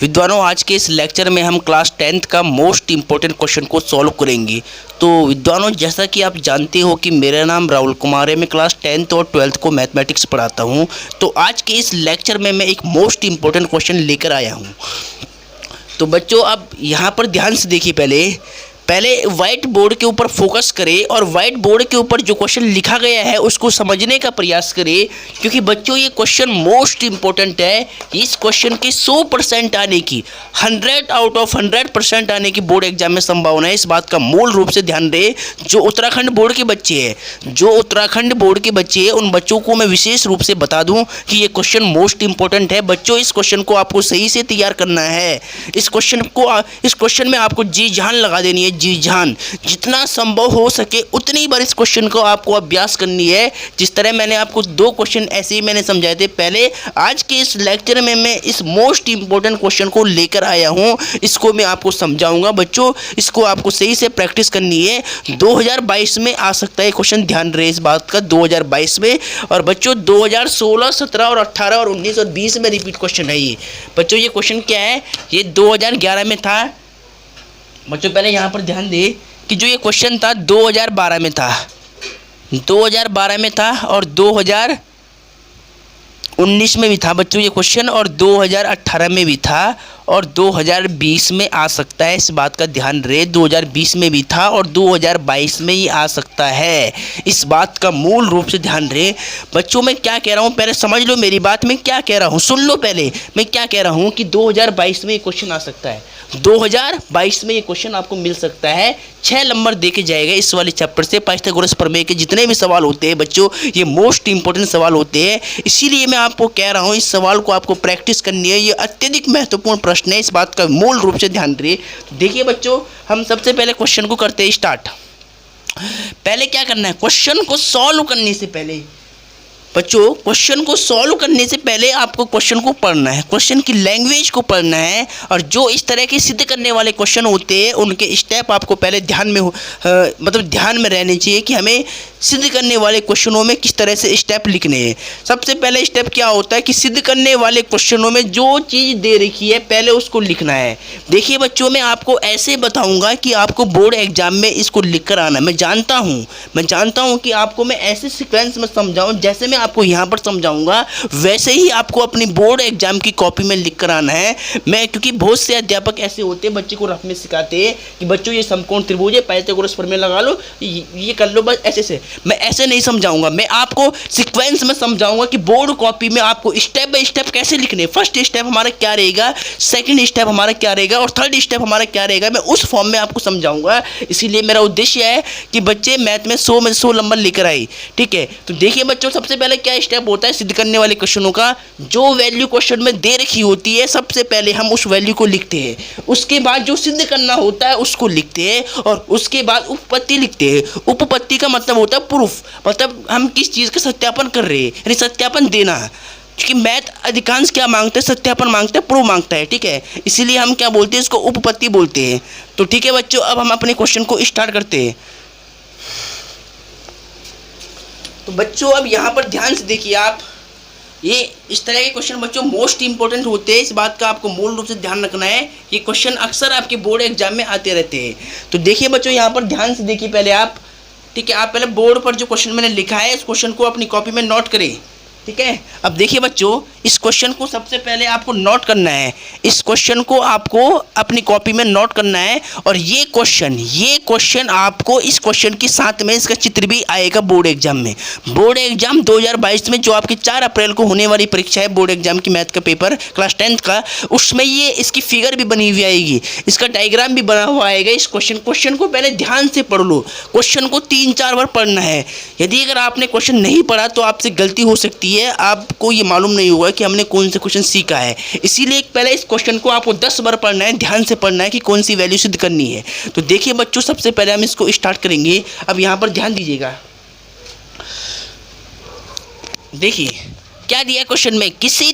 विद्वानों, आज के इस लेक्चर में हम क्लास 10th का मोस्ट इम्पोर्टेंट क्वेश्चन को सॉल्व करेंगे। तो विद्वानों, जैसा कि आप जानते हो कि मेरा नाम राहुल कुमार है, मैं क्लास 10th और 12th को मैथमेटिक्स पढ़ाता हूं। तो आज के इस लेक्चर में मैं एक मोस्ट इम्पोर्टेंट क्वेश्चन लेकर आया हूं। तो बच्चों, अब यहाँ पर ध्यान से देखिए। पहले व्हाइट बोर्ड के ऊपर फोकस करें और व्हाइट बोर्ड के ऊपर जो क्वेश्चन लिखा गया है उसको समझने का प्रयास करें, क्योंकि बच्चों ये क्वेश्चन मोस्ट इम्पोर्टेंट है। इस क्वेश्चन के 100% आने की, 100 आउट ऑफ 100% आने की बोर्ड एग्जाम में संभावना है। इस बात का मूल रूप से ध्यान दें। जो उत्तराखंड बोर्ड के बच्चे हैं, उन बच्चों को मैं विशेष रूप से बता दूं कि ये क्वेश्चन मोस्ट इम्पोर्टेंट है। बच्चों, इस क्वेश्चन को आपको सही से तैयार करना है। इस क्वेश्चन में आपको जी जान लगा देनी है, जी जान। जितना संभव हो सके उतनी बार इस क्वेश्चन को आपको अभ्यास करनी है। जिस तरह मैंने आपको 2 क्वेश्चन ऐसे ही मैंने समझाए थे पहले, आज के इस लेक्चर में मैं इस मोस्ट इंपॉर्टेंट क्वेश्चन को लेकर आया हूं। इसको मैं आपको समझाऊंगा। बच्चों, इसको आपको सही से प्रैक्टिस करनी है। 2022 में आ सकता है क्वेश्चन, ध्यान रहे इस बात का, 2022 में। और बच्चों, 2016, 17 और 18 और 19 और 20 में रिपीट क्वेश्चन है ये। बच्चों, ये क्वेश्चन क्या है? ये 2011 में था। बच्चों, पहले यहाँ पर ध्यान दें कि जो ये क्वेश्चन था 2012 में था, 2012 में था और 2019 में भी था बच्चों ये क्वेश्चन, और 2018 में भी था और 2020 में आ सकता है। इस बात का ध्यान रहे, 2020 में भी था और 2022 में ही आ सकता है। इस बात का मूल रूप से ध्यान रहे। बच्चों, मैं क्या कह रहा हूँ पहले समझ लो मेरी बात। मैं क्या कह रहा हूँ सुन लो पहले। मैं क्या कह रहा हूँ कि 2022 में ये क्वेश्चन आ सकता है। 2022 में ये क्वेश्चन आपको मिल सकता है। 6 नंबर देके जाएगा इस वाले चैप्टर से। पाइथागोरस प्रमेय के जितने भी सवाल होते हैं बच्चों, ये मोस्ट इंपॉर्टेंट सवाल होते हैं। इसीलिए मैं आपको कह रहा हूँ इस सवाल को आपको प्रैक्टिस करनी है। ये अत्यधिक महत्वपूर्ण प्रश्न है, इस बात का मूल रूप से ध्यान रखिए। देखिए बच्चों, हम सबसे पहले क्वेश्चन को करते हैं स्टार्ट। पहले क्या करना है, क्वेश्चन को सॉल्व करने से पहले बच्चों, क्वेश्चन को सॉल्व करने से पहले आपको क्वेश्चन को पढ़ना है, क्वेश्चन की लैंग्वेज को पढ़ना है। और जो इस तरह के सिद्ध करने वाले क्वेश्चन होते हैं उनके स्टेप आपको पहले ध्यान में रहने चाहिए कि हमें सिद्ध करने वाले क्वेश्चनों में किस तरह से स्टेप लिखने हैं। सबसे पहले स्टेप क्या होता है कि सिद्ध करने वाले क्वेश्चनों में जो चीज़ दे रखी है पहले उसको लिखना है। देखिए बच्चों, मैं आपको ऐसे बताऊंगा कि आपको बोर्ड एग्जाम में इसको लिख कर आना है। मैं जानता हूं कि आपको मैं ऐसे सीक्वेंस में समझाऊं, जैसे मैं आपको यहाँ पर समझाऊंगा वैसे ही आपको अपनी बोर्ड एग्जाम की कॉपी में लिख कर आना है। क्योंकि बहुत से अध्यापक ऐसे होते हैं, बच्चे को रफ में सिखाते हैं कि बच्चों ये समकोण त्रिभुज है, पाइथागोरस प्रमेय लगा लो, ये कर लो, बस ऐसे से। मैं ऐसे नहीं समझाऊंगा, मैं आपको सीक्वेंस में समझाऊंगा कि बोर्ड कॉपी में आपको स्टेप बाय स्टेप कैसे लिखने। फर्स्ट स्टेप हमारा क्या रहेगा, सेकंड स्टेप हमारा क्या रहेगा और थर्ड स्टेप हमारा क्या रहेगा, मैं उस फॉर्म में आपको समझाऊंगा। इसीलिए मेरा उद्देश्य है कि बच्चे मैथ में 100 में 100 नंबर लेकर आए। ठीक है, तो देखिए बच्चों, सबसे पहले क्या स्टेप होता है सिद्ध करने वाले क्वेश्चनों का। जो वैल्यू क्वेश्चन में दे रखी होती है सबसे पहले हम उस वैल्यू को लिखते हैं। उसके बाद जो सिद्ध करना होता है उसको लिखते हैं और उसके बाद उपपत्ति लिखते हैं। उपपत्ति का मतलब होता है प्रूफ, मतलब हम किस चीज़ का सत्यापन कर रहे हैं, यानी सत्यापन देना। क्योंकि मैथ अधिकांश क्या मांगते हैं, सत्यापन मांगते हैं, प्रूफ मांगता है। ठीक है, इसीलिए हम क्या बोलते हैं, इसको उपपत्ति बोलते हैं। तो ठीक है बच्चों, अब हम अपने क्वेश्चन को स्टार्ट करते हैं। तो बच्चों, अब यहाँ पर ध्यान से देखिए आप, ये इस तरह के क्वेश्चन बच्चों मोस्ट इंपॉर्टेंट होते हैं। इस बात का आपको मूल रूप से ध्यान रखना है। ये क्वेश्चन अक्सर आपके बोर्ड एग्जाम में आते रहते हैं। तो देखिए बच्चों, यहाँ पर ध्यान से देखिए पहले आप। ठीक है, आप पहले बोर्ड पर जो क्वेश्चन मैंने लिखा है इस क्वेश्चन को अपनी कॉपी में नोट करें। ठीक है, अब देखिए बच्चों, इस क्वेश्चन को सबसे पहले आपको नोट करना है। इस क्वेश्चन को आपको अपनी कॉपी में नोट करना है। और ये क्वेश्चन आपको इस क्वेश्चन के साथ में इसका चित्र भी आएगा बोर्ड एग्जाम में। बोर्ड एग्जाम 2022 में जो आपकी 4 अप्रैल को होने वाली परीक्षा है बोर्ड एग्जाम की मैथ का पेपर क्लास 10th का, उसमें ये इसकी फिगर भी बनी हुई आएगी, इसका डायग्राम भी बना हुआ आएगा। इस क्वेश्चन को पहले ध्यान से पढ़ लो। क्वेश्चन को 3-4 बार पढ़ना है। यदि अगर आपने क्वेश्चन नहीं पढ़ा तो आपसे गलती हो सकती है, आपको ये मालूम नहीं होगा कि हमने कौन से क्वेश्चन सीखा है। इसीलिए पहले इस क्वेश्चन को आपको 10 बार पढ़ना है, ध्यान से पढ़ना है कि कौन सी वैल्यू सिद्ध करनी है। तो देखिए बच्चों, सबसे पहले हम इसको स्टार्ट करेंगे। अब यहाँ पर ध्यान दीजिएगा। देखिए क्या दिया क्वेश्चन में, किसी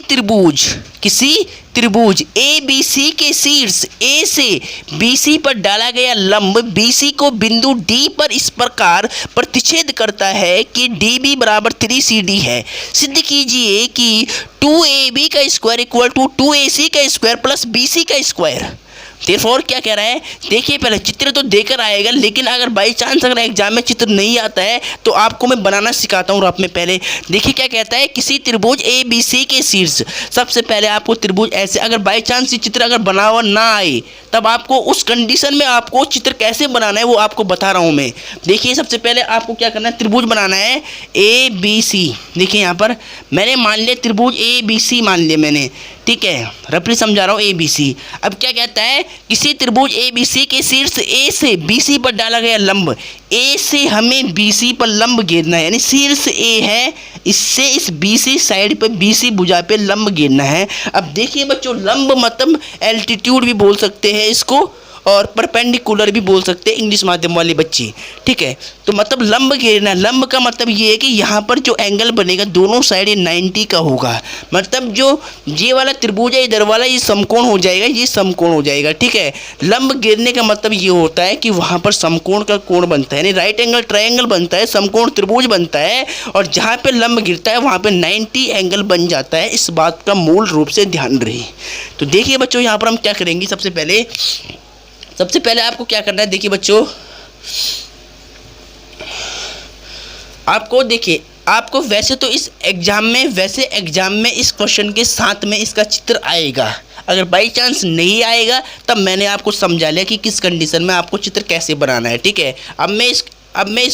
त्रिभुज ए बी सी के शीर्ष ए से बी सी पर डाला गया लंब बी सी को बिंदु डी पर इस प्रकार प्रतिच्छेद करता है कि डी बी बराबर 3CD है। सिद्ध कीजिए कि 2AB का स्क्वायर इक्वल टू 2AC का स्क्वायर प्लस BC का स्क्वायर। देयरफॉर क्या कह रहा है, देखिए पहले चित्र तो देकर आएगा, लेकिन अगर बाई चांस अगर एग्जाम में चित्र नहीं आता है तो आपको मैं बनाना सिखाता हूँ आप में। पहले देखिए क्या कहता है, किसी त्रिभुज ए बी सी के शीर्ष, सबसे पहले आपको त्रिभुज ऐसे, अगर बाई चांस ये चित्र अगर बना हुआ ना आए तब आपको उस कंडीशन में आपको चित्र कैसे बनाना है वो आपको बता रहा हूँ मैं। देखिए सबसे पहले आपको क्या करना है, त्रिभुज बनाना है ए बी सी। देखिए यहाँ पर मैंने मान लिया त्रिभुज ए बी सी मान लिया मैंने, ठीक है, रफली समझा रहा हूँ ए बी सी। अब क्या कहता है, किसी त्रिभुज ए बी सी के शीर्ष ए से बी सी पर डाला गया लंब, ए से हमें बी सी पर लंब गिरना है, यानी शीर्ष ए है, इससे इस बी सी साइड पर बी सी भुजा पे लंब गिरना है। अब देखिए बच्चों, लंब मतलब एल्टीट्यूड भी बोल सकते हैं इसको और परपेंडिकुलर भी बोल सकते हैं इंग्लिश माध्यम वाले बच्चे, ठीक है। तो मतलब लंब गिरना, लंब का मतलब ये है कि यहाँ पर जो एंगल बनेगा दोनों साइड ये 90 का होगा, मतलब जो ये वाला त्रिभुज है इधर वाला ये समकोण हो जाएगा, ये समकोण हो जाएगा, ठीक है। लंब गिरने का मतलब ये होता है कि वहाँ पर समकोण का कोण बनता है, यानी राइट एंगल ट्रायंगल बनता है, समकोण त्रिभुज बनता है, और जहाँ पर लंब गिरता है वहाँ पर 90 एंगल बन जाता है। इस बात का मूल रूप से ध्यान रहे। तो देखिए बच्चों, यहाँ पर हम क्या करेंगे, सबसे पहले आपको क्या करना है, देखिए बच्चों, आपको देखिए, आपको वैसे तो इस एग्जाम में इस क्वेश्चन के साथ में इसका चित्र आएगा। अगर बाई चांस नहीं आएगा तब मैंने आपको समझा लिया कि किस कंडीशन में आपको चित्र कैसे बनाना है, ठीक है। अब मैं इस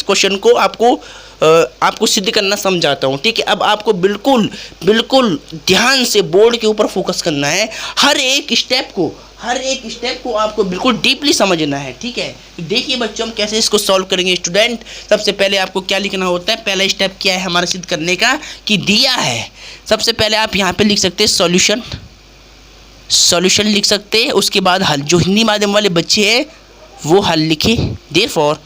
क्वेश्चन को आपको सिद्ध करना समझाता हूँ, ठीक है। अब आपको बिल्कुल ध्यान से बोर्ड के ऊपर फोकस करना है, हर एक स्टेप को आपको बिल्कुल डीपली समझना है, ठीक है। तो देखिए बच्चों, हम कैसे इसको सॉल्व करेंगे स्टूडेंट। सबसे पहले आपको क्या लिखना होता है, पहला स्टेप क्या है हमारा सिद्ध करने का, कि दिया है। सबसे पहले आप यहाँ पे लिख सकते हैं सॉल्यूशन लिख सकते हैं, उसके बाद हल। जो हिंदी माध्यम वाले बच्चे हैं वो हल लिखे। देयरफॉर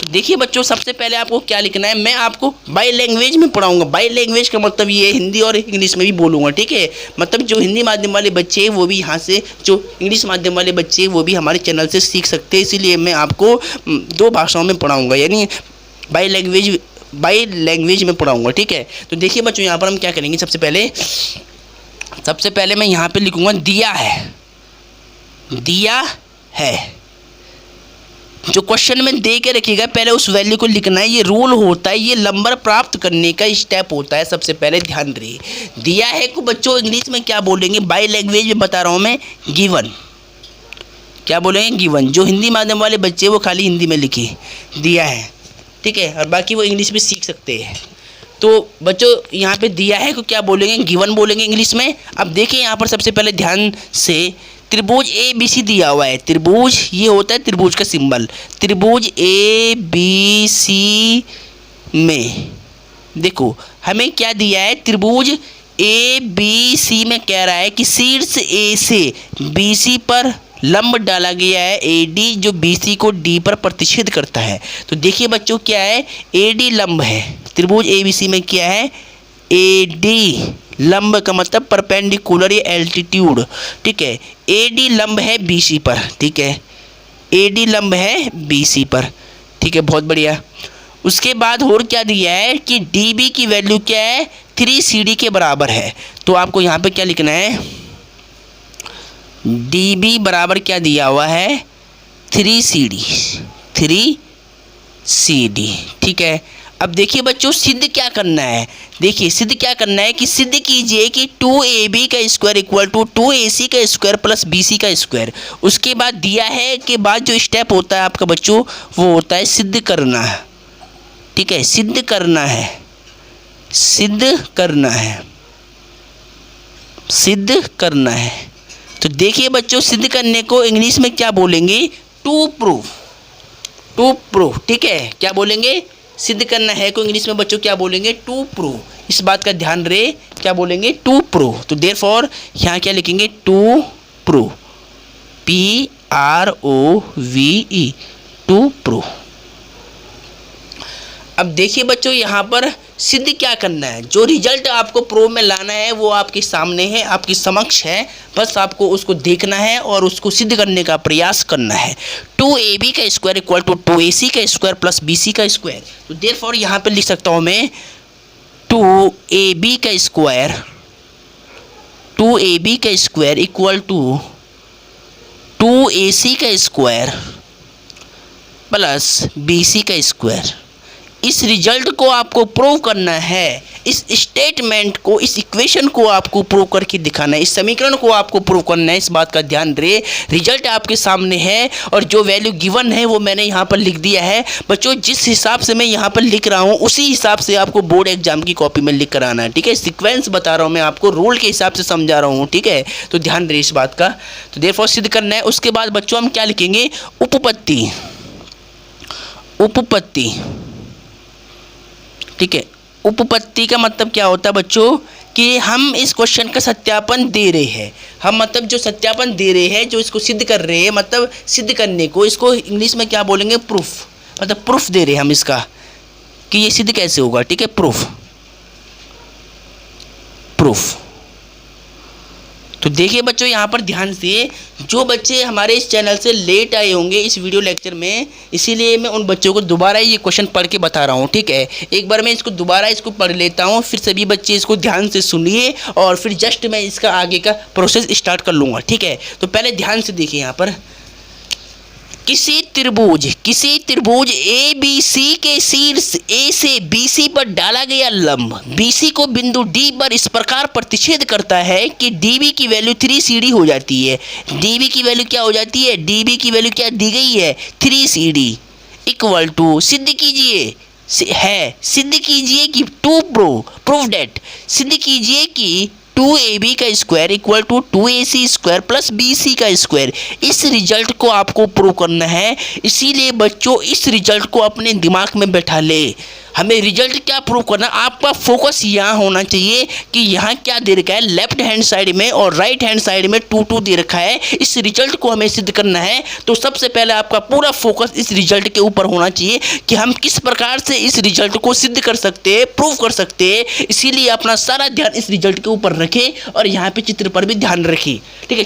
देखिए बच्चों, सबसे पहले आपको क्या लिखना है, मैं आपको बाई लैंग्वेज में पढ़ाऊंगा। बाई लैंग्वेज का मतलब ये हिंदी और इंग्लिश में भी बोलूँगा, ठीक है। मतलब जो हिंदी माध्यम वाले बच्चे हैं वो भी यहाँ से, जो इंग्लिश माध्यम वाले बच्चे हैं वो भी हमारे चैनल से सीख सकते हैं। इसीलिए मैं आपको 2 भाषाओं में पढ़ाऊँगा, यानी बाई लैंग्वेज में पढ़ाऊँगा, ठीक है। तो देखिए बच्चों, यहाँ पर हम क्या करेंगे, सबसे पहले मैं यहाँ पर लिखूँगा दिया है। जो क्वेश्चन में दे के रखिएगा पहले उस वैल्यू को लिखना है। ये रूल होता है, ये नंबर प्राप्त करने का स्टेप होता है। सबसे पहले ध्यान रहिए, दिया है को बच्चों इंग्लिश में क्या बोलेंगे, बाई लैंग्वेज में बता रहा हूँ मैं, गिवन। क्या बोलेंगे, गिवन। जो हिंदी माध्यम वाले बच्चे वो खाली हिंदी में लिखे दिया है, ठीक है, और बाकी वो इंग्लिश भी सीख सकते हैं। तो बच्चों यहाँ पे दिया है को क्या बोलेंगे, गिवन बोलेंगे इंग्लिश में। अब देखिए यहाँ पर सबसे पहले ध्यान से, त्रिभुज ए बी सी दिया हुआ है। त्रिभुज ये होता है त्रिभुज का सिंबल। त्रिभुज ए बी सी में देखो हमें क्या दिया है, त्रिभुज ए बी सी में कह रहा है कि शीर्ष ए से बी सी पर लंब डाला गया है ए डी, जो बी सी को डी पर प्रतिच्छेद करता है। तो देखिए बच्चों क्या है, ए डी लंब है। त्रिभुज ए बी सी में क्या है, ए डी लंब का मतलब परपेंडिकुलर या एल्टीट्यूड, ठीक है। ए डी लंब है बी सी पर, ठीक है, ए डी लंब है बी सी पर, ठीक है, बहुत बढ़िया। उसके बाद और क्या दिया है कि डी बी की वैल्यू क्या है, 3CD के बराबर है। तो आपको यहाँ पे क्या लिखना है, डी बी बराबर क्या दिया हुआ है, 3CD, ठीक है। अब देखिए बच्चों, सिद्ध क्या करना है, देखिए सिद्ध क्या करना है कि सिद्ध कीजिए कि 2AB का स्क्वायर इक्वल टू 2AC का स्क्वायर प्लस BC का स्क्वायर। उसके बाद दिया है के बाद जो स्टेप होता है आपका बच्चों वो होता है सिद्ध करना, ठीक है, सिद्ध करना है। तो देखिए बच्चों, सिद्ध करने को इंग्लिश में क्या बोलेंगे, टू प्रूव, ठीक है। क्या बोलेंगे, सिद्ध करना है को इंग्लिश में बच्चों क्या बोलेंगे, टू प्रूव। इस बात का ध्यान रहे, क्या बोलेंगे, टू प्रूव। तो देयरफॉर यहाँ क्या लिखेंगे, to prove, PROVE, to prove. अब देखिए बच्चों, यहाँ पर सिद्ध क्या करना है, जो रिजल्ट आपको प्रूफ में लाना है वो आपके सामने है, आपके समक्ष है, बस आपको उसको देखना है और उसको सिद्ध करने का प्रयास करना है। 2ab का स्क्वायर इक्वल टू 2ac का स्क्वायर प्लस bc का स्क्वायर। तो देयरफॉर यहाँ पे लिख सकता हूँ मैं 2ab का स्क्वायर इक्वल टू 2ac का स्क्वायर प्लस bc का स्क्वायर। इस रिजल्ट को आपको प्रूव करना है, इस स्टेटमेंट को, इस इक्वेशन को आपको प्रूव करके दिखाना है, इस समीकरण को आपको प्रूव करना है। इस बात का ध्यान रहे, रिजल्ट आपके सामने है और जो वैल्यू गिवन है वो मैंने यहाँ पर लिख दिया है। बच्चों जिस हिसाब से मैं यहाँ पर लिख रहा हूँ उसी हिसाब से आपको बोर्ड एग्जाम की कॉपी में लिख कर आना है, ठीक है। सीक्वेंस बता रहा हूँ मैं आपको, रूल के हिसाब से समझा रहा हूँ, ठीक है। तो ध्यान रहे इस बात का। तो देयरफॉर सिद्ध करना है। उसके बाद बच्चों हम क्या लिखेंगे, उपपत्ति, ठीक है। उपपत्ति का मतलब क्या होता है बच्चों, कि हम इस क्वेश्चन का सत्यापन दे रहे हैं, हम मतलब जो सत्यापन दे रहे हैं, जो इसको सिद्ध कर रहे हैं, मतलब सिद्ध करने को, इसको इंग्लिश में क्या बोलेंगे, प्रूफ, मतलब प्रूफ दे रहे हैं हम इसका कि ये सिद्ध कैसे होगा, ठीक है। प्रूफ। तो देखिए बच्चों यहाँ पर ध्यान से, जो बच्चे हमारे इस चैनल से लेट आए होंगे इस वीडियो लेक्चर में, इसीलिए मैं उन बच्चों को दोबारा ये क्वेश्चन पढ़ के बता रहा हूँ, ठीक है। एक बार मैं इसको दोबारा पढ़ लेता हूँ, फिर सभी बच्चे इसको ध्यान से सुनिए और फिर जस्ट मैं इसका आगे का प्रोसेस स्टार्ट कर लूँगा, ठीक है। तो पहले ध्यान से देखिए यहाँ पर, किसी त्रिभुज ए बी सी के शीर्ष ए से BC पर डाला गया लंब BC को बिंदु D पर इस प्रकार प्रतिच्छेद करता है कि DB की वैल्यू 3CD हो जाती है। DB की वैल्यू क्या हो जाती है, DB की वैल्यू क्या दी गई है, 3CD इक्वल टू, सिद्ध कीजिए कि प्रूव डेट, सिद्ध कीजिए कि 2ab का square equal to 2ac square plus bc का स्क्वायर। इस रिजल्ट को आपको प्रूव करना है, इसीलिए बच्चों इस रिजल्ट को अपने दिमाग में बैठा ले। हमें रिजल्ट क्या प्रूव करना, आपका फोकस यहाँ होना चाहिए कि यहाँ क्या दे रखा है, लेफ्ट हैंड साइड में और राइट हैंड साइड में 2 दे रखा है। इस रिजल्ट को हमें सिद्ध करना है, तो सबसे पहले आपका पूरा फोकस इस रिजल्ट के ऊपर होना चाहिए कि हम किस प्रकार से इस रिजल्ट को सिद्ध कर सकते हैं, प्रूव कर सकते हैं। इसीलिए अपना सारा ध्यान इस रिजल्ट के ऊपर रखें और यहाँ पे चित्र पर भी ध्यान रखिए, ठीक है।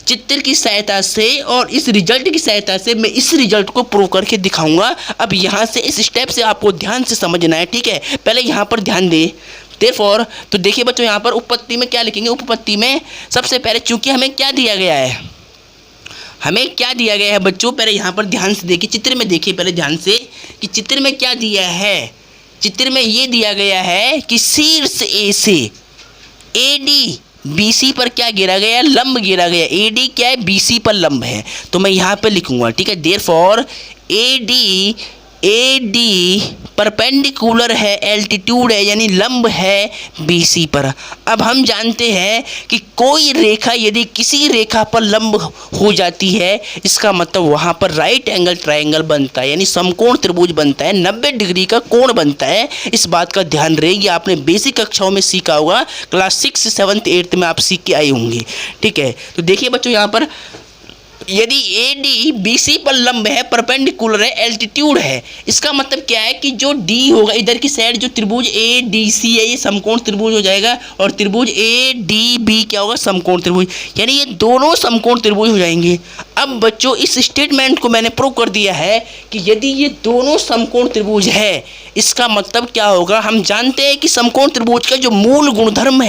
चित्र की सहायता से और इस रिजल्ट की सहायता से मैं इस रिजल्ट को प्रूव करके दिखाऊंगा। अब यहाँ से इस स्टेप से आपको ध्यान से समझना है, ठीक है। पहले यहाँ पर ध्यान दें। देयरफॉर तो देखिए बच्चों यहाँ पर उपपत्ति में क्या लिखेंगे, उपपत्ति में सबसे पहले चूंकि हमें क्या दिया गया है, बच्चों पहले यहाँ पर ध्यान से देखिए, चित्र में देखिए पहले ध्यान से कि चित्र में क्या दिया है। चित्र में ये दिया गया है कि शीर्ष ए से AD BC पर क्या गिरा गया, लंब गिरा गया। AD क्या है, BC पर लंब है, तो मैं यहाँ पे लिखूंगा, ठीक है। देयरफॉर AD परपेंडिकुलर है, एल्टीट्यूड है, यानी लंब है BC पर। अब हम जानते हैं कि कोई रेखा यदि किसी रेखा पर लंब हो जाती है, इसका मतलब वहाँ पर राइट एंगल ट्रायंगल बनता है, यानी समकोण त्रिभुज बनता है, 90 डिग्री का कोण बनता है। इस बात का ध्यान रहेगी, आपने बेसिक कक्षाओं में सीखा होगा, क्लास 6, 7, 8 में आप सीख के आए होंगे, ठीक है। तो देखिए बच्चों यहाँ पर यदि AD BC पर लंब है, परपेंडिकुलर है, एल्टीट्यूड है, इसका मतलब क्या है कि जो D होगा इधर की साइड, जो त्रिभुज ADC है ये समकोण त्रिभुज हो जाएगा और त्रिभुज ADB क्या होगा, समकोण त्रिभुज, यानी ये दोनों समकोण त्रिभुज हो जाएंगे। अब बच्चों इस स्टेटमेंट को मैंने प्रूव कर दिया है कि यदि ये दोनों समकोण त्रिभुज है, इसका मतलब क्या होगा, हम जानते हैं कि समकोण त्रिभुज का जो मूल गुणधर्म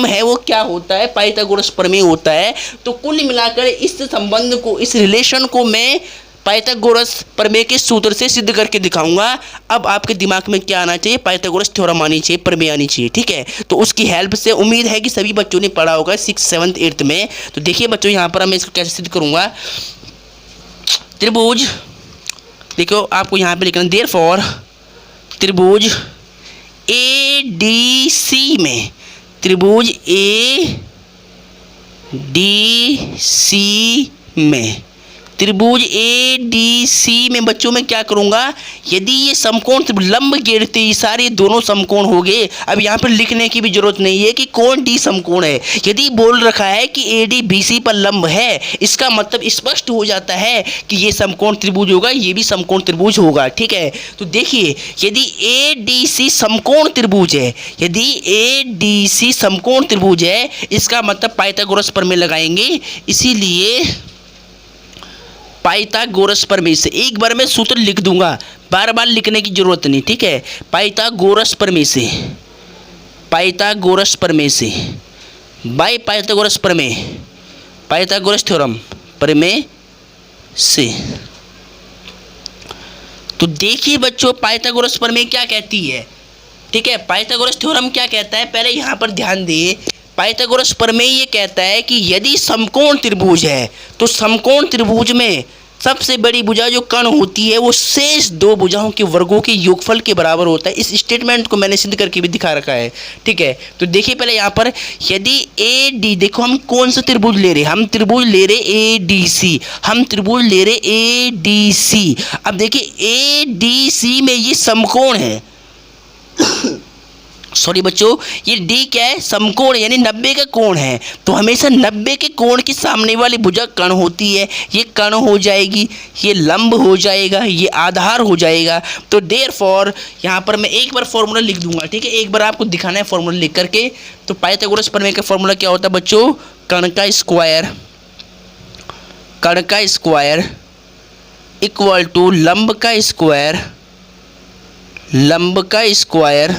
है वो क्या होता है, पाइथागोरस प्रमेय होता है। तो कुल मिलाकर इस संबंध को, इस रिलेशन को मैं पाइथागोरस प्रमेय के सूत्र से सिद्ध करके दिखाऊंगा। अब आपके दिमाग में क्या आना चाहिए, पाइथागोरस थ्योरम आनी चाहिए, प्रमेय आनी चाहिए, ठीक है। तो उसकी हेल्प से उम्मीद है कि सभी बच्चों ने पढ़ा होगा 6, 7, 8 में। तो देखिए बच्चों यहाँ पर मैं इसको कैसे सिद्ध करूँगा। त्रिभुज, देखो आपको यहाँ पे लिखना, देयरफॉर त्रिभुज ADC में, त्रिभुज ADC में त्रिभुज ए डी सी में बच्चों में क्या करूंगा, यदि ये समकोण लंब गिरते ही सारे दोनों समकोण हो गए। अब यहाँ पर लिखने की भी जरूरत नहीं है कि कौन डी समकोण है। यदि बोल रखा है कि ए डी बी सी पर लंब है, इसका मतलब स्पष्ट हो जाता है कि ये समकोण त्रिभुज होगा, ये भी समकोण त्रिभुज होगा। ठीक है, तो देखिए यदि ए डी सी समकोण त्रिभुज है, यदि ए डी सी समकोण त्रिभुज है, इसका मतलब पाइथागोरस प्रमेय लगाएंगे। इसीलिए पाइथागोरस प्रमेय से एक बार मैं सूत्र लिख दूंगा, बार बार लिखने की जरूरत नहीं। ठीक है, पाइथागोरस प्रमेय से, पाइथागोरस प्रमेय से, बाय पाइथागोरस प्रमेय, पाइथागोरस थ्योरम प्रमेय से। तो देखिए बच्चों पाइथागोरस प्रमेय क्या कहती है। ठीक है, पाइथागोरस थ्योरम क्या कहता है, पहले यहाँ पर ध्यान दिए। पाइथागोरस प्रमेय ये कहता है कि यदि समकोण त्रिभुज है तो समकोण त्रिभुज में सबसे बड़ी भुजा जो कर्ण होती है वो शेष दो भुजाओं के वर्गों के योगफल के बराबर होता है। इस स्टेटमेंट को मैंने सिद्ध करके भी दिखा रखा है। ठीक है, तो देखिए पहले यहाँ पर यदि ए डी, देखो हम कौन सा त्रिभुज ले रहे, हम त्रिभुज ले रहे ए डी सी, हम त्रिभुज ले रहे ए डी सी। अब देखिए ए डी सी में ये समकोण है सॉरी बच्चों, ये डी क्या है, समकोण यानी 90 का कोण है। तो हमेशा 90 के कोण के सामने वाली भुजा कर्ण होती है। ये कर्ण हो जाएगी, ये लंब हो जाएगा, ये आधार हो जाएगा। तो देयरफॉर यहाँ पर मैं एक बार फॉर्मूला लिख दूंगा। ठीक है, एक बार आपको दिखाना है फॉर्मूला लिख करके। तो पाइथागोरस प्रमेय का फॉर्मूला क्या होता है बच्चों, कर्ण का स्क्वायर, कर्ण का स्क्वायर इक्वल टू लंब का स्क्वायर, लंब का स्क्वायर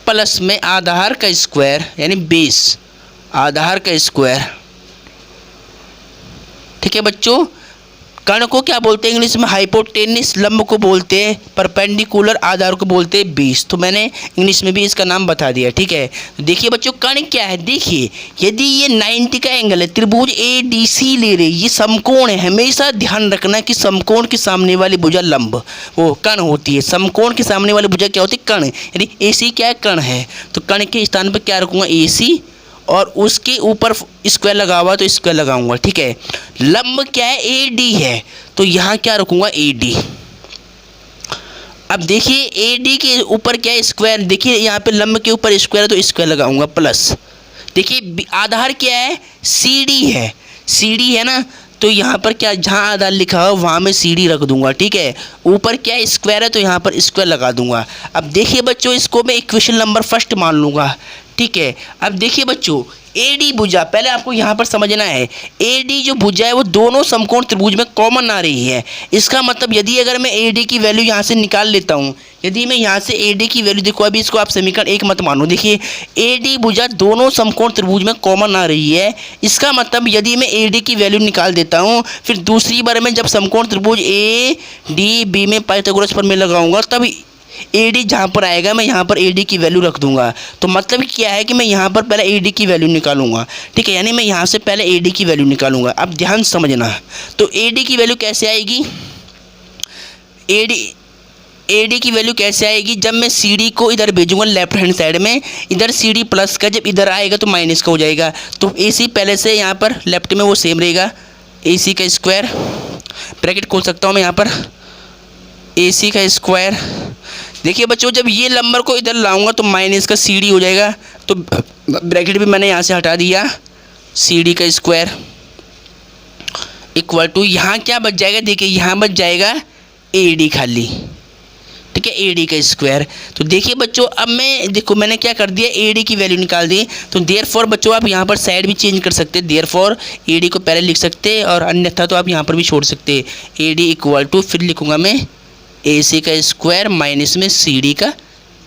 प्लस में आधार का स्क्वायर यानी बेस, आधार का स्क्वायर। ठीक है बच्चों, कर्ण को क्या बोलते हैं इंग्लिश में, हाइपोटेनिस, लंब को बोलते हैं परपेंडिकुलर, आधार को बोलते हैं बेस। तो मैंने इंग्लिश में भी इसका नाम बता दिया। ठीक है, तो देखिए बच्चों कर्ण क्या है, देखिए यदि ये 90 का एंगल है, त्रिभुज ए डी सी ले रहे, ये समकोण है। हमेशा ध्यान रखना कि समकोण के सामने वाली भुजा लंब वो कर्ण होती है, समकोण के सामने वाली भुजा क्या होती है, कर्ण। यदि ए सी क्या है, कर्ण है, तो कर्ण के स्थान पर क्या रखूँगा, ए सी, और उसके ऊपर स्क्वायर लगा हुआ तो स्क्वायर लगाऊंगा। ठीक है, लंब क्या है, ए डी है, तो यहाँ क्या रखूंगा, ए डी। अब देखिए ए डी के ऊपर क्या है, स्क्वायर। देखिए यहाँ पे लंब के ऊपर स्क्वायर है तो स्क्वायर लगाऊंगा प्लस। देखिए आधार क्या है, सी डी है, सी डी है ना, तो यहाँ पर क्या, जहाँ आधार लिखा हो वहाँ मैं सी डी रख दूंगा। ठीक है, ऊपर क्या है, स्क्वायर है, तो यहाँ पर स्क्वायर लगा दूंगा। अब देखिए बच्चों इसको मैं इक्वेशन नंबर फर्स्ट मान लूँगा। ठीक है, अब देखिए बच्चों ए डी भुजा, पहले आपको यहाँ पर समझना है, ए डी जो भुजा है वो दोनों समकोण त्रिभुज में कॉमन आ रही है। इसका मतलब यदि अगर मैं ए डी की वैल्यू यहाँ से निकाल लेता हूँ, यदि मैं यहाँ से ए डी की वैल्यू, देखो अभी इसको आप समीकरण एक मत मानो, देखिए ए डी भुजा दोनों समकोण त्रिभुज में कॉमन आ रही है। इसका मतलब यदि मैं ए डी की वैल्यू निकाल देता हूँ, फिर दूसरी बार में जब समकोण त्रिभुज ए डी बी में पाइथागोरस प्रमेय लगाऊंगा, तब ए डी जहाँ पर आएगा मैं यहाँ पर ए डी की वैल्यू रख दूंगा। तो मतलब क्या है कि मैं यहाँ पर पहले ए डी की वैल्यू निकालूंगा। ठीक है, यानी मैं यहाँ से पहले ए डी की वैल्यू निकालूंगा। अब ध्यान समझना, तो ए डी की वैल्यू कैसे आएगी, ए डी की वैल्यू कैसे आएगी, जब मैं सी डी को इधर भेजूंगा लेफ्ट हैंड साइड में, इधर सी डी प्लस का जब इधर आएगा तो माइनस का हो जाएगा। तो ए सी पहले से यहाँ पर लेफ्ट में वो सेम रहेगा, ए सी का स्क्वायर, ब्रैकेट खोल सकता हूँ मैं यहाँ पर, ए सी का स्क्वायर। देखिए बच्चों जब ये नंबर को इधर लाऊंगा तो माइनस का सी डी हो जाएगा, तो ब्रैकेट भी मैंने यहाँ से हटा दिया, सी डी का स्क्वायर इक्वल टू यहाँ क्या बच जाएगा, देखिए यहाँ बच जाएगा ए डी खाली। ठीक है, ए डी का स्क्वायर। तो देखिए बच्चों अब मैं, देखो मैंने क्या कर दिया, ए डी की वैल्यू निकाल दी। तो देयरफॉर बच्चों आप यहाँ पर साइड भी चेंज कर सकते हैं, देयरफॉर ए डी को पहले लिख सकते हैं और अन्यथा तो आप यहाँ पर भी छोड़ सकते हैं। ए डी इक्वल टू फिर लिखूँगा मैं ए सी का स्क्वायर माइनस में सी डी का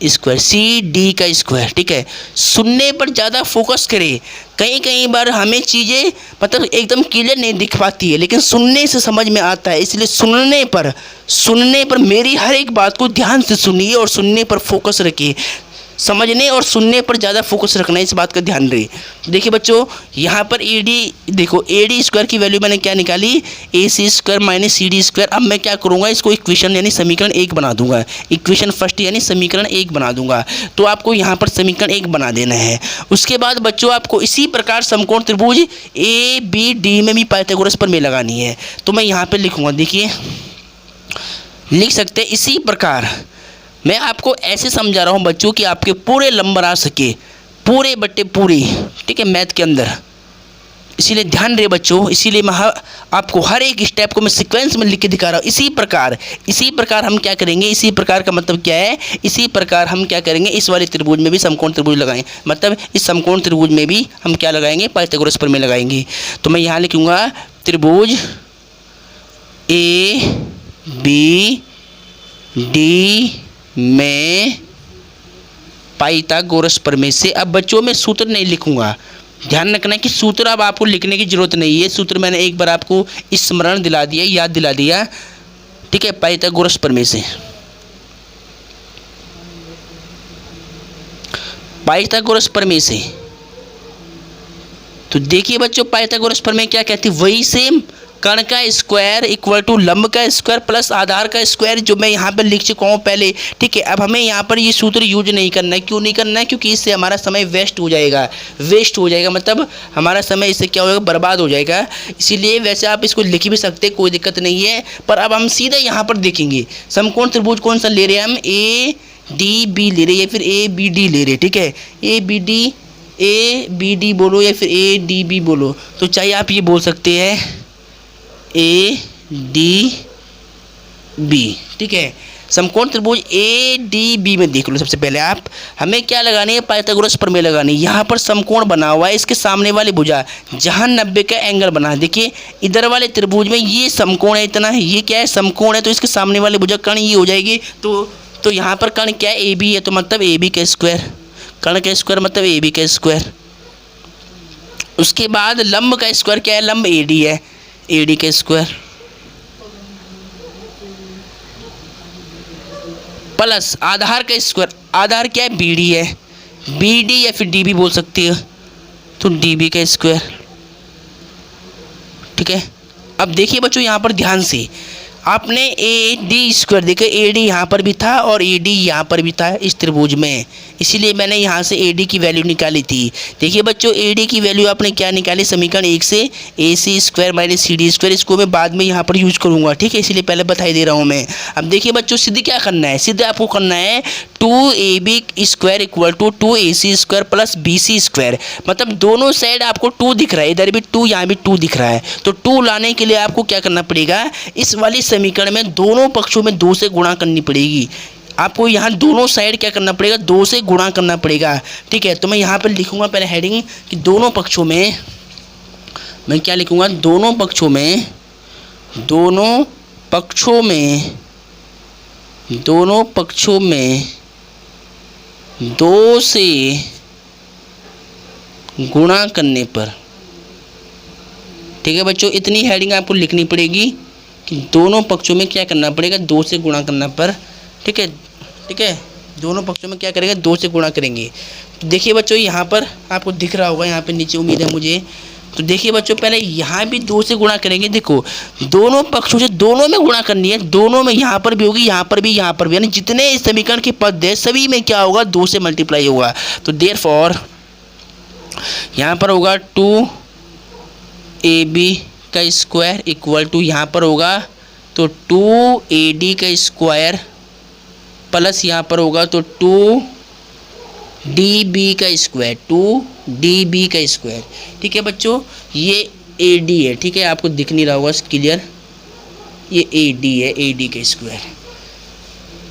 स्क्वायर, सी डी का स्क्वायर। ठीक है, सुनने पर ज़्यादा फोकस करें। कई बार हमें चीज़ें मतलब एकदम क्लियर नहीं दिख पाती है, लेकिन सुनने से समझ में आता है। इसलिए सुनने पर मेरी हर एक बात को ध्यान से सुनिए और सुनने पर फोकस रखिए। समझने और सुनने पर ज़्यादा फोकस रखना है, इस बात का ध्यान रहे। देखिए बच्चों, यहाँ पर ए डी, देखो ए डी स्क्वायर की वैल्यू मैंने क्या निकाली, A C square minus C D square. अब मैं क्या करूँगा, इसको इक्वेशन यानी समीकरण 1 बना दूंगा, इक्वेशन फर्स्ट यानी समीकरण 1 बना दूंगा। तो आपको यहाँ पर समीकरण 1 बना देना है। उसके बाद बच्चों आपको इसी प्रकार समकोण त्रिभुज ए बी डी में भी पाइथागोरस प्रमेय लगानी है। तो मैं यहाँ पर लिखूँगा, देखिए लिख सकते हैं इसी प्रकार। मैं आपको ऐसे समझा रहा हूँ बच्चों कि आपके पूरे नंबर आ सके, पूरे बट्टे पूरी, ठीक है, मैथ के अंदर। इसीलिए ध्यान रहे बच्चों, इसीलिए मैं आपको हर एक स्टेप को मैं सीक्वेंस में लिख के दिखा रहा हूँ। इसी प्रकार हम क्या करेंगे, इसी प्रकार का मतलब क्या है, इसी प्रकार हम क्या करेंगे, इस वाले त्रिभुज में भी समकोण त्रिभुज लगाएंगे, मतलब इस समकोण त्रिभुज में भी हम क्या लगाएंगे, पाइथागोरस प्रमेय लगाएंगे। तो मैं यहाँ लिखूँगा त्रिभुज ए बी डी में पाइथागोरस प्रमेय से। अब बच्चों मैं सूत्र नहीं लिखूंगा, ध्यान रखना कि सूत्र अब आपको लिखने की जरूरत नहीं है। सूत्र मैंने एक बार आपको स्मरण दिला दिया, याद दिला दिया, ठीक है, पाइथागोरस प्रमेय से। पाइथागोरस प्रमेय से तो देखिए बच्चों, पाइथागोरस प्रमेय क्या कहती है, वही सेम कर्ण का स्क्वायर इक्वल टू लंब का स्क्वायर प्लस आधार का स्क्वायर, जो मैं यहाँ पर लिख चुका हूँ पहले, ठीक है। अब हमें यहाँ पर ये सूत्र यूज नहीं करना है। क्यों नहीं करना है, क्योंकि इससे हमारा समय वेस्ट हो जाएगा, मतलब हमारा समय इससे क्या हो जाएगा, बर्बाद हो जाएगा। इसीलिए वैसे आप इसको लिख भी सकते, कोई दिक्कत नहीं है, पर अब हम सीधा यहाँ पर देखेंगे समकोण त्रिभुज कौन सा ले रहे हैं हम, ए डी बी ले रहे हैं या फिर ए बी डी ले रहे हैं, ठीक है। ए बी डी बोलो या फिर ए डी बी बोलो, तो चाहे आप ये बोल सकते हैं ए डी बी, ठीक है। समकोण त्रिभुज ए डी बी में देख लो, सबसे पहले आप हमें क्या लगानी है, पाइथागोरस प्रमेय लगानी है। यहाँ पर समकोण बना हुआ है, इसके सामने वाली भुजा जहाँ 90 का एंगल बना है, देखिए इधर वाले त्रिभुज में ये समकोण है, इतना है, ये क्या है, समकोण है, तो इसके सामने वाली भुजा कर्ण ये हो जाएगी। तो यहाँ पर कर्ण क्या है, ए बी है, तो मतलब ए बी का स्क्वायर, कर्ण का स्क्वायर मतलब ए बी का स्क्वायर। उसके बाद लंब का स्क्वायर क्या है, लंब ए डी है, ए डी का स्क्वायर प्लस आधार का स्क्वायर, आधार क्या है, बी डी है, बी डी या फिर डी बी बोल सकते हो, तो डी बी का स्क्वायर, ठीक है। अब देखिए बच्चों यहाँ पर ध्यान से, आपने ए डी स्क्वायर देखा, ए डी यहाँ पर भी था और ए डी यहाँ पर भी था इस त्रिभुज में, इसीलिए मैंने यहाँ से ए डी की वैल्यू निकाली थी। देखिए बच्चों, ए डी की वैल्यू आपने क्या निकाली, समीकरण 1 से A C square minus C D square, इसको मैं बाद में यहाँ पर यूज करूँगा, ठीक है, इसलिए पहले बता दे रहा हूँ मैं। अब देखिए बच्चों, सीधे क्या करना है, सीधे आपको करना है 2ab square equal to 2ac square plus bc square, मतलब दोनों साइड आपको 2 दिख रहा है, इधर भी 2 यहाँ भी 2 दिख रहा है। तो 2 लाने के लिए आपको क्या करना पड़ेगा, इस वाली समीकरण में दोनों पक्षों में 2 से गुणा करनी पड़ेगी। आपको यहाँ दोनों साइड क्या करना पड़ेगा, 2 से गुणा करना पड़ेगा, ठीक है। तो मैं यहाँ पर लिखूँगा पहले हेडिंग कि दोनों पक्षों में, मैं क्या लिखूँगा, दोनों पक्षों में 2 से गुणा करने पर, ठीक है बच्चों, इतनी हेडिंग आपको लिखनी पड़ेगी कि दोनों पक्षों में क्या करना पड़ेगा, 2 से गुणा करना पर, ठीक है, ठीक है, दोनों पक्षों में क्या करेंगे, 2 से गुणा करेंगे। तो देखिए बच्चों, यहाँ पर आपको दिख रहा होगा, यहाँ पे नीचे उम्मीद है मुझे। तो देखिए बच्चों, पहले यहाँ भी 2 से गुणा करेंगे, देखो दोनों पक्षों से दोनों में गुणा करनी है, दोनों में, यहाँ पर भी होगी, यहाँ पर भी, यहाँ पर भी, यानी जितने इस समीकरण के पद है सभी में क्या होगा, 2 से मल्टीप्लाई होगा। तो देयरफॉर यहाँ पर होगा 2ab का स्क्वायर इक्वल टू, यहाँ पर होगा तो 2ad का स्क्वायर प्लस यहाँ पर होगा तो 2db का स्क्वायर, 2db का स्क्वायर, ठीक है बच्चों। ये AD है, ठीक है, आपको दिख नहीं रहा होगा क्लियर, ये AD है, AD का स्क्वायर।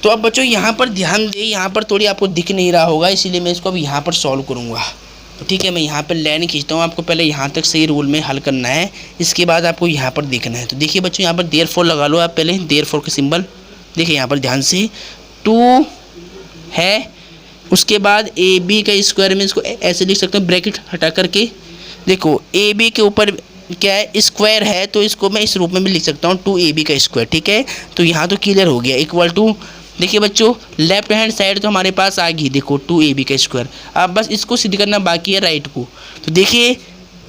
तो अब बच्चों यहाँ पर ध्यान दें, यहाँ पर थोड़ी आपको दिख नहीं रहा होगा, इसीलिए मैं इसको अब यहाँ पर सॉल्व करूँगा। तो ठीक है, मैं यहाँ पर लाइन खींचता हूँ, आपको पहले यहाँ तक सही रूल में हल करना है, इसके बाद आपको यहाँ पर देखना है। तो देखिए बच्चों, यहाँ पर देयरफॉर लगा लो आप पहले, देयरफॉर का सिंबल देखिए यहाँ पर ध्यान से, 2 है, उसके बाद AB का स्क्वायर में इसको ऐसे लिख सकते हो ब्रैकेट हटा करके, देखो AB के ऊपर क्या है, स्क्वायर है, तो इसको मैं इस रूप में भी लिख सकता हूँ 2AB का स्क्वायर, ठीक है। तो यहाँ तो क्लियर हो गया, इक्वल टू देखिए बच्चों लेफ्ट हैंड साइड तो हमारे पास आ गई, देखो 2ab का स्क्वायर। अब बस इसको सिद्ध करना बाकी है राइट को। तो देखिए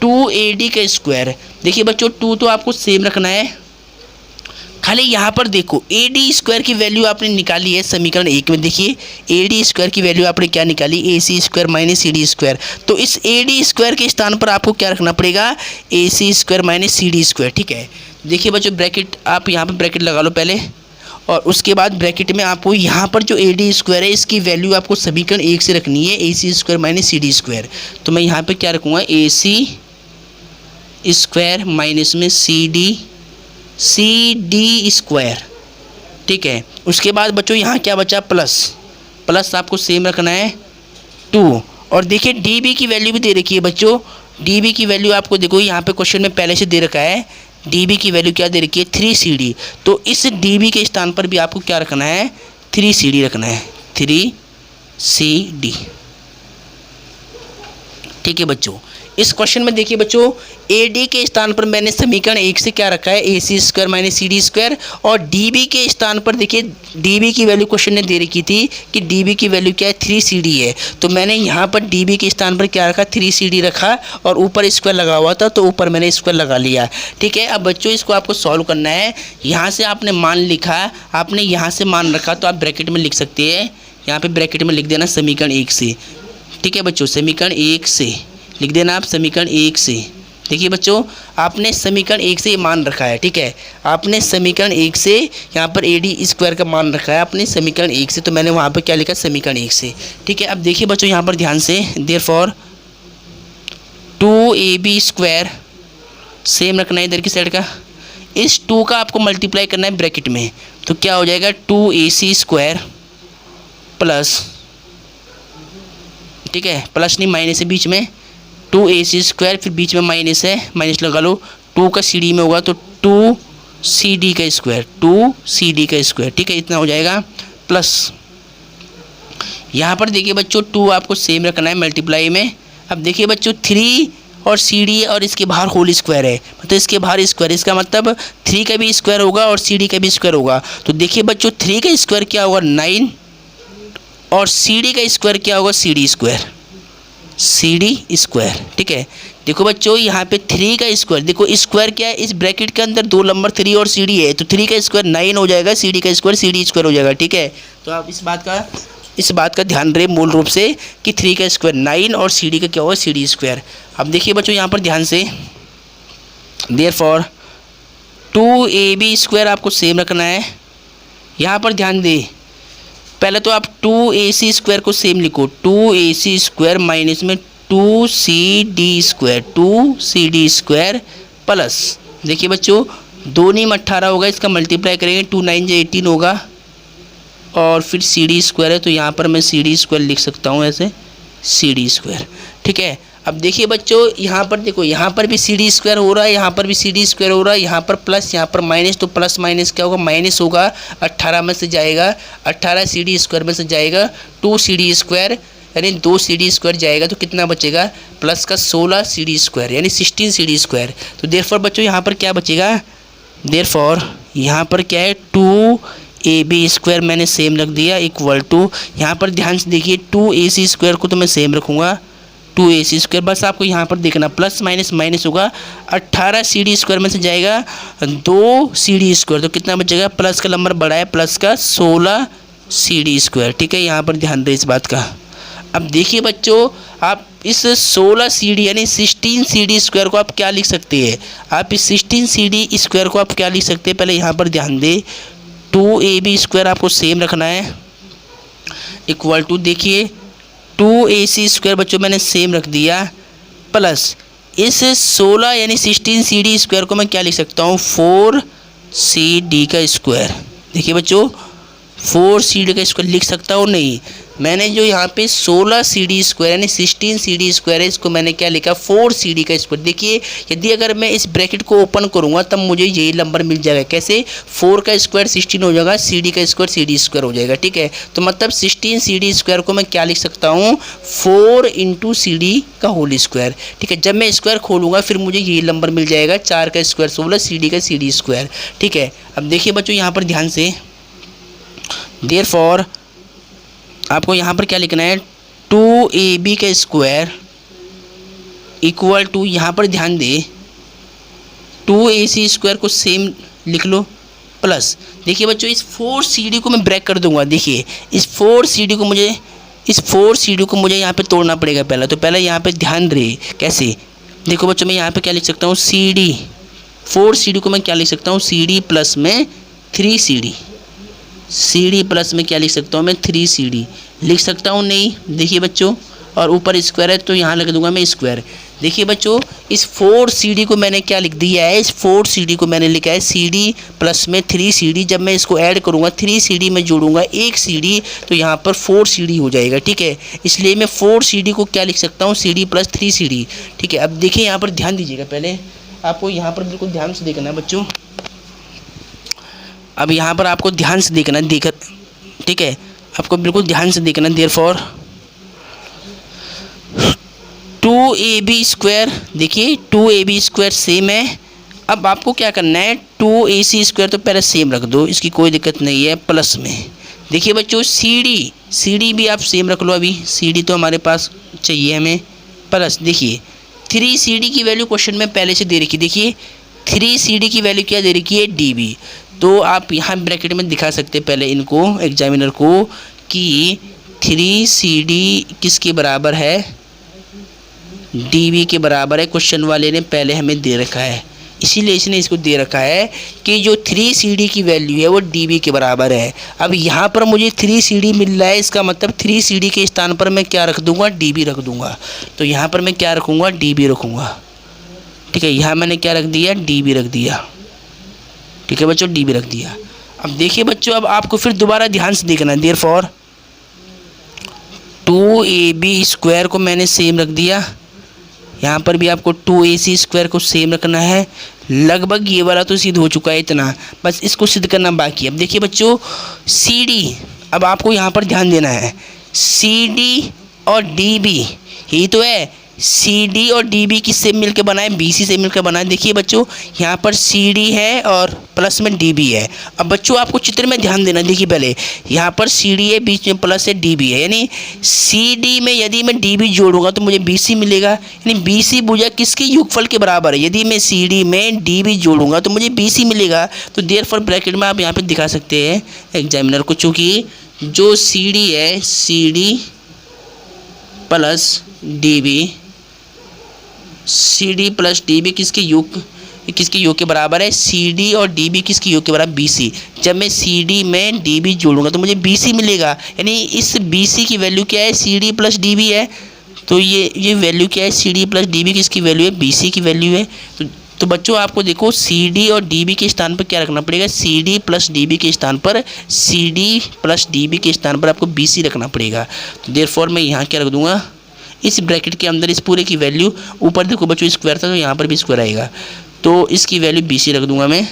2ad का स्क्वायर, देखिए बच्चों 2 तो आपको सेम रखना है, खाली यहाँ पर देखो ad स्क्वायर की वैल्यू आपने निकाली है समीकरण 1 में। देखिए ad स्क्वायर की वैल्यू आपने क्या निकाली, ac square minus cd square. तो इस ad स्क्वायर के स्थान पर आपको क्या रखना पड़ेगा, ac square minus cd square. ठीक है, देखिए बच्चों ब्रैकेट, आप यहाँ पर ब्रैकेट लगा लो पहले, और उसके बाद ब्रैकेट में आपको यहाँ पर जो ad स्क्वायर है इसकी वैल्यू आपको समीकरण 1 से रखनी है, ac square minus cd square. तो मैं यहाँ पर क्या रखूँगा, ac स्क्वायर माइनस में cd स्क्वायर। ठीक है, उसके बाद बच्चों यहाँ क्या बचा, प्लस आपको सेम रखना है 2। और देखिए db की वैल्यू भी दे रखी है बच्चों, db की वैल्यू आपको देखो यहाँ पे क्वेश्चन में पहले से दे रखा है, db की वैल्यू क्या दे रखी है, 3cd। तो इस db के स्थान पर भी आपको क्या रखना है, 3cd रखना है, 3cd। ठीक है बच्चों, इस क्वेश्चन में देखिए बच्चों AD के स्थान पर मैंने समीकरण 1 से क्या रखा है, AC square minus CD square. और DB के स्थान पर देखिए DB की वैल्यू क्वेश्चन ने दे रखी थी कि DB की वैल्यू क्या है, 3CD है। तो मैंने यहाँ पर DB के स्थान पर क्या रखा, 3CD रखा, और ऊपर स्क्वायर लगा हुआ था तो ऊपर मैंने स्क्वायर लगा लिया। ठीक है, अब बच्चों इसको आपको सॉल्व करना है। यहाँ से आपने मान लिखा, आपने यहाँ से मान रखा तो आप ब्रैकेट में लिख सकते हैं, यहाँ पर ब्रैकेट में लिख देना समीकरण 1 से। ठीक है बच्चों, समीकरण 1 से लिख देना आप, समीकरण 1 से। देखिए बच्चों आपने समीकरण 1 से ये मान रखा है। ठीक है, आपने समीकरण 1 से यहाँ पर AD स्क्वायर का मान रखा है आपने समीकरण 1 से, तो मैंने वहाँ पर क्या लिखा, समीकरण 1 से। ठीक है, अब देखिए बच्चों यहाँ पर ध्यान से, देयरफॉर 2ab स्क्वायर सेम रखना है इधर की साइड का, इस 2 का आपको मल्टीप्लाई करना है ब्रैकेट में, तो क्या हो जाएगा 2ac स्क्वायर प्लस, ठीक है प्लस नहीं माइनस है बीच में, 2ac स्क्वायर, फिर बीच में माइनस है, माइनस लगा लो, 2 का cd में होगा तो 2cd का स्क्वायर, 2cd का स्क्वायर। ठीक है, इतना हो जाएगा प्लस, यहाँ पर देखिए बच्चों 2 आपको सेम रखना है मल्टीप्लाई में। अब देखिए बच्चों 3 और cd और इसके बाहर होल स्क्वायर है, मतलब इसके बाहर स्क्वायर, इसका मतलब 3 का भी स्क्वायर होगा और cd का भी स्क्वायर होगा। तो देखिए बच्चों 3 का स्क्वायर क्या होगा, 9, और cd का स्क्वायर क्या होगा, cd स्क्वायर, cd स्क्वायर। ठीक है, देखो बच्चों यहाँ पे 3 का स्क्वायर, देखो स्क्वायर क्या है, इस ब्रैकेट के अंदर 2 नंबर 3 और cd है, तो 3 का स्क्वायर 9 हो जाएगा, cd का स्क्वायर cd स्क्वायर हो जाएगा। ठीक है, तो आप इस बात का ध्यान रहे मूल रूप से कि 3 का स्क्वायर 9 और cd का क्या होगा, cd स्क्वायर। अब देखिए बच्चों यहाँ पर ध्यान से, देयरफॉर 2ab स्क्वायर आपको सेम रखना है। यहाँ पर ध्यान दे, पहले तो आप 2ac स्क्वायर को सेम लिखो, 2ac स्क्वायर माइनस में 2cd स्क्वायर प्लस, देखिए बच्चों 2 नहीं 18 होगा, इसका मल्टीप्लाई करेंगे 2 9 जो 18 होगा, और फिर cd स्क्वायर है तो यहाँ पर मैं cd स्क्वायर लिख सकता हूँ ऐसे, cd स्क्वायर। ठीक है, अब देखिए बच्चों यहाँ पर देखो, यहाँ पर भी cd स्क्वायर हो रहा है, यहाँ पर भी cd स्क्वायर हो रहा है, यहाँ पर प्लस यहाँ पर माइनस, तो प्लस माइनस क्या होगा, माइनस होगा, 18 में से जाएगा, 18 cd स्क्वायर में से जाएगा 2cd स्क्वायर, यानी 2cd स्क्वायर जाएगा तो कितना बचेगा, प्लस का 16 cd स्क्वायर यानी 16 cd स्क्वायर। तो देयरफॉर बच्चों यहाँ पर क्या बचेगा, देयरफॉर यहाँ पर क्या है 2ab स्क्वायर मैंने सेम रख दिया इक्वल टू, यहाँ पर ध्यान से देखिए 2ac स्क्वायर को तो मैं सेम रखूँगा, 2ac स्क्वायर, बस आपको यहाँ पर देखना प्लस माइनस माइनस होगा, 18 cd स्क्वायर में से जाएगा 2cd स्क्वायर, तो कितना बचेगा, प्लस का नंबर बड़ा है, प्लस का 16 cd स्क्वायर। ठीक है, यहाँ पर ध्यान दें इस बात का। अब देखिए बच्चों आप इस 16 cd यानी 16 cd स्क्वायर को आप क्या लिख सकते हैं, आप इस 16 cd स्क्वायर को आप क्या लिख सकते हैं, पहले यहाँ पर ध्यान दें, 2ab स्क्वायर आपको सेम रखना है इक्वल टू, देखिए 2ac स्क्वायर बच्चों मैंने सेम रख दिया, प्लस इस 16 यानी 16 cd स्क्वायर को मैं क्या लिख सकता हूँ, 4cd का स्क्वायर। देखिए बच्चों 4cd का स्क्वायर लिख सकता हूँ, नहीं, मैंने जो यहाँ पे 16 cd स्क्वायर यानी 16 cd स्क्वायर है, इसको मैंने क्या लिखा, 4cd का स्क्वायर। देखिए यदि अगर मैं इस ब्रैकेट को ओपन करूँगा तब मुझे यही नंबर मिल जाएगा, कैसे, 4 का स्क्वायर 16 हो जाएगा, cd का स्क्वायर cd स्क्वायर हो जाएगा। ठीक है, तो मतलब 16 cd स्क्वायर को मैं क्या लिख सकता हूँ, 4 × cd का होल स्क्वायर। ठीक है, जब मैं स्क्वायर खोलूँगा फिर मुझे यही नंबर मिल जाएगा, 4 का स्क्वायर 16, cd का cd स्क्वायर। ठीक है, अब देखिए बच्चों यहाँ पर ध्यान से, देयरफॉर आपको यहाँ पर क्या लिखना है, 2ab का स्क्वायर इक्वल टू, यहाँ पर ध्यान दे 2ac स्क्वायर को सेम लिख लो प्लस, देखिए बच्चों इस 4cd को मैं ब्रेक कर दूंगा। देखिए इस 4cd को मुझे यहाँ पे तोड़ना पड़ेगा पहला, तो पहले यहाँ पे ध्यान रहे कैसे। देखो बच्चों मैं यहाँ पे क्या लिख सकता हूँ, cd 4cd को मैं क्या लिख सकता हूँ, cd प्लस में 3cd, cd प्लस में क्या लिख सकता हूँ मैं 3cd लिख सकता हूँ नहीं। देखिए बच्चों और ऊपर स्क्वायर है तो यहाँ लग दूंगा मैं स्क्वायर। देखिए बच्चों इस 4cd को मैंने क्या लिख दिया है, इस 4cd को मैंने लिखा है cd प्लस में 3cd। जब मैं इसको ऐड करूँगा 3cd में जोड़ूंगा 1cd तो यहाँ पर 4cd हो जाएगा, ठीक है। इसलिए मैं 4cd को क्या लिख सकता हूँ, cd प्लस 3cd, ठीक है। अब देखिए यहाँ पर ध्यान दीजिएगा, पहले आपको यहाँ पर बिल्कुल ध्यान से देखना है बच्चों। अब यहाँ पर आपको ध्यान से देखना है, ठीक है, आपको बिल्कुल ध्यान से देखना। देयरफॉर 2ab स्क्वायर, देखिए 2ab स्क्वायर सेम है। अब आपको क्या करना है, 2ac स्क्वायर तो पहले सेम रख दो, इसकी कोई दिक्कत नहीं है, प्लस में देखिए बच्चों cd भी आप सेम रख लो, अभी cd तो हमारे पास चाहिए हमें, प्लस देखिए 3cd की वैल्यू क्वेश्चन में पहले से दे रखी, देखिए 3cd की वैल्यू क्या दे रखी है, db। तो आप यहाँ ब्रैकेट में दिखा सकते हैं पहले इनको एग्जामिनर को कि 3cd किसके बराबर है, db के बराबर है। क्वेश्चन वाले ने पहले हमें दे रखा है, इसीलिए इसने इसको दे रखा है कि जो 3cd की वैल्यू है वो db के बराबर है। अब यहाँ पर मुझे 3cd मिल रहा है, इसका मतलब 3cd के स्थान पर मैं क्या रख दूंगा, db रख दूंगा। तो यहाँ पर मैं क्या रखूँगा, db रखूँगा, ठीक है। यहाँ मैंने क्या रख दिया, db रख दिया, ठीक है बच्चों, db रख दिया। अब देखिए बच्चों अब आपको फिर दोबारा ध्यान से देखना है। देयरफॉर 2ab स्क्वायर को मैंने सेम रख दिया, यहाँ पर भी आपको 2ac स्क्वायर को सेम रखना है। लगभग ये वाला तो सिद्ध हो चुका है, इतना बस इसको सिद्ध करना बाकी है। अब देखिए बच्चों cd, अब आपको यहाँ पर ध्यान देना है, cd और db यही तो है, cd और db किससे मिलकर बना है, bc से मिलकर बना है। देखिए बच्चों यहाँ पर cd है और प्लस में db है। अब बच्चों आपको चित्र में ध्यान देना, देखिए पहले यहाँ पर cd है, बीच में प्लस है, db है, यानी cd में यदि मैं db जोड़ूंगा तो मुझे bc मिलेगा, यानी bc भुजा किसके योगफल के बराबर है, यदि मैं cd में db जोड़ूंगा तो मुझे bc मिलेगा। तो देयरफॉर ब्रैकेट में आप यहाँ पर दिखा सकते हैं एग्जामिनर को, चूँकि जो cd है cd plus db, cd plus db किसके योग के बराबर है, cd और db किसके योग के बराबर, bc। जब मैं cd में db जोड़ूंगा तो मुझे bc मिलेगा, यानी इस bc की वैल्यू क्या है, cd प्लस db है। तो ये वैल्यू क्या है, cd प्लस db किसकी वैल्यू है, bc की वैल्यू है। तो बच्चों आपको देखो cd और db के स्थान पर क्या रखना पड़ेगा, cd प्लस db के स्थान पर cd प्लस db के स्थान पर आपको bc रखना पड़ेगा। तो देयरफॉर मैं यहाँ क्या रख दूंगा, इस ब्रैकेट के अंदर इस पूरे की वैल्यू, ऊपर देखो बच्चों स्क्वायर था तो यहाँ पर भी स्क्वायर आएगा, तो इसकी वैल्यू bc रख दूंगा मैं।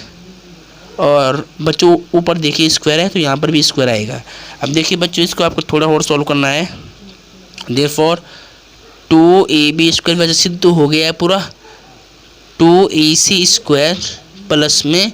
और बच्चों ऊपर देखिए स्क्वायर है तो यहाँ पर भी स्क्वायर आएगा। अब देखिए बच्चों इसको आपको थोड़ा और सॉल्व करना है। देयरफॉर 2ab स्क्वायर वैसे सिद्ध हो गया है पूरा, 2ac स्क्वायर प्लस में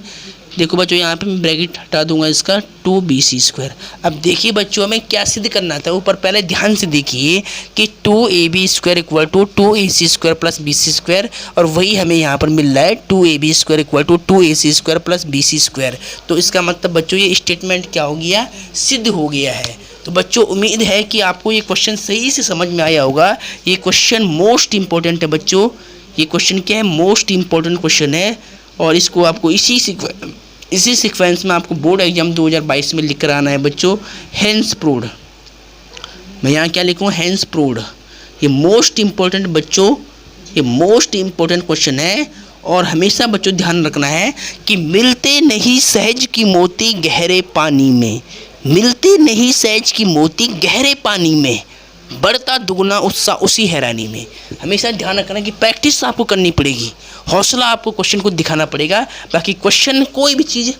देखो बच्चों यहाँ पे मैं ब्रैकेट हटा दूंगा इसका, 2bc स्क्वायर। अब देखिए बच्चों हमें क्या सिद्ध करना था, ऊपर पहले ध्यान से देखिए कि 2ab square equal to 2ac square plus bc square, और वही हमें यहाँ पर मिल रहा है 2ab square equal to 2ac square plus bc square. तो इसका मतलब बच्चों ये स्टेटमेंट क्या हो गया, सिद्ध हो गया है। तो बच्चों उम्मीद है कि आपको ये क्वेश्चन सही से समझ में आया होगा। ये क्वेश्चन मोस्ट इम्पोर्टेंट है बच्चों, ये क्वेश्चन क्या है, मोस्ट इम्पोर्टेंट क्वेश्चन है, और इसको आपको इसी सीक्वेंस में आपको बोर्ड एग्जाम 2022 में लिख कर आना है बच्चों। हेंस प्रूव्ड, मैं यहाँ क्या लिखूँ, हेंस प्रूव्ड। ये मोस्ट इम्पोर्टेंट बच्चों, ये मोस्ट इम्पोर्टेंट क्वेश्चन है, और हमेशा बच्चों ध्यान रखना है कि मिलते नहीं सहज की मोती गहरे पानी में, मिलते नहीं सहज की मोती गहरे पानी में, बढ़ता दुगना उत्साह उसी हैरानी में। हमेशा ध्यान रखना कि प्रैक्टिस आपको करनी पड़ेगी, हौसला आपको क्वेश्चन को दिखाना पड़ेगा। बाकी क्वेश्चन कोई भी चीज़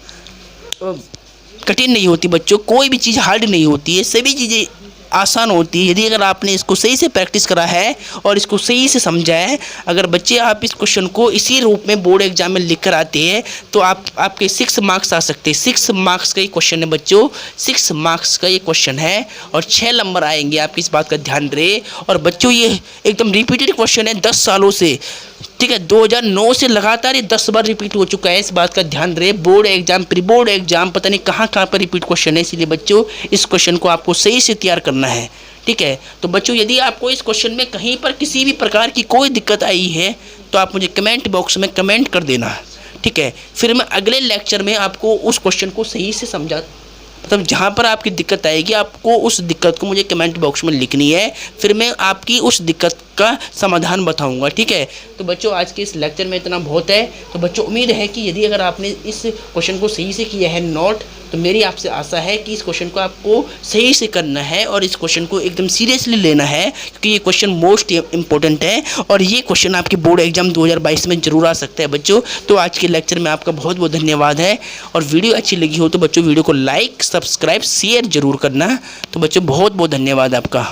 कठिन नहीं होती बच्चों, कोई भी चीज़ हार्ड नहीं होती है, सभी चीज़ें आसान होती है यदि अगर आपने इसको सही से प्रैक्टिस करा है और इसको सही से समझा है। अगर बच्चे आप इस क्वेश्चन को इसी रूप में बोर्ड एग्जाम में लिख कर आते हैं तो आपके 6 मार्क्स आ सकते हैं। 6 मार्क्स का ये क्वेश्चन है बच्चों, 6 मार्क्स का ये क्वेश्चन है और 6 नंबर आएंगे, आपकी इस बात का ध्यान रहे। और बच्चों ये एकदम रिपीटेड क्वेश्चन है 10 सालों से, ठीक है, 2009 से लगातार ये 10 बार रिपीट हो चुका है, इस बात का ध्यान रहे। Board exam, pre board exam, पता नहीं कहाँ कहाँ पर रिपीट क्वेश्चन है, इसलिए बच्चों इस क्वेश्चन को आपको सही से तैयार करना है, ठीक है। तो बच्चों यदि आपको इस क्वेश्चन में कहीं पर किसी भी प्रकार की कोई दिक्कत आई है तो आप मुझे कमेंट बॉक्स में कमेंट कर देना, ठीक है। फिर मैं अगले लेक्चर में आपको उस क्वेश्चन को सही से समझा, मतलब जहाँ पर आपकी दिक्कत आएगी आपको उस दिक्कत को मुझे कमेंट बॉक्स में लिखनी है, फिर मैं आपकी उस दिक्कत का समाधान बताऊंगा, ठीक है। तो बच्चों आज के इस लेक्चर में इतना बहुत है। तो बच्चों उम्मीद है कि यदि अगर आपने इस क्वेश्चन को सही से किया है नोट, तो मेरी आपसे आशा है कि इस क्वेश्चन को आपको सही से करना है और इस क्वेश्चन को एकदम सीरियसली लेना है, क्योंकि ये क्वेश्चन मोस्ट इम्पोर्टेंट है और ये क्वेश्चन आपके बोर्ड एग्जाम 2022 में जरूर आ सकता है बच्चों। तो आज के लेक्चर में आपका बहुत बहुत धन्यवाद है और वीडियो अच्छी लगी हो तो बच्चों वीडियो को लाइक, सब्सक्राइब, शेयर जरूर करना। तो बच्चों बहुत बहुत धन्यवाद आपका।